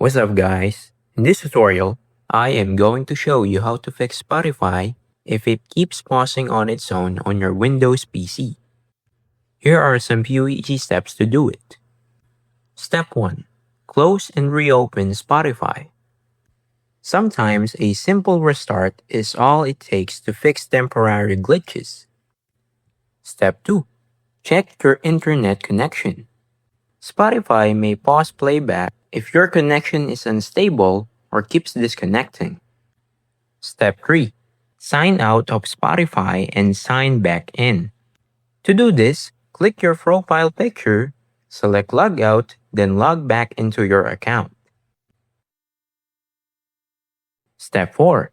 What's up guys? In this tutorial, I am going to show you how to fix Spotify if it keeps pausing on its own on your Windows PC. Here are some few easy steps to do it. Step 1. Close and reopen Spotify. Sometimes a simple restart is all it takes to fix temporary glitches. Step 2. Check your internet connection. Spotify may pause playback if your connection is unstable or keeps disconnecting. Step 3. Sign out of Spotify and sign back in. To do this, click your profile picture, select Logout, then log back into your account. Step 4.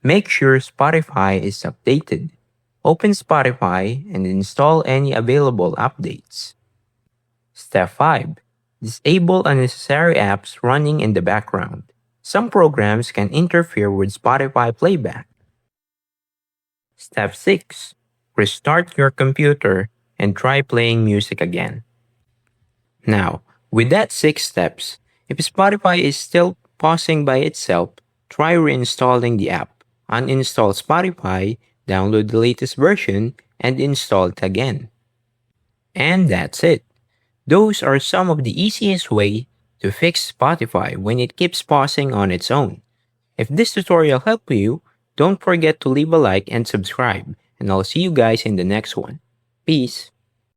Make sure Spotify is updated. Open Spotify and install any available updates. Step 5. Disable unnecessary apps running in the background. Some programs can interfere with Spotify playback. Step 6. Restart your computer and try playing music again. Now, with that 6 steps, if Spotify is still pausing by itself, try reinstalling the app. Uninstall Spotify, download the latest version, and install it again. And that's it. Those are some of the easiest way to fix Spotify when it keeps pausing on its own. If this tutorial helped you, don't forget to leave a like and subscribe, and I'll see you guys in the next one. Peace!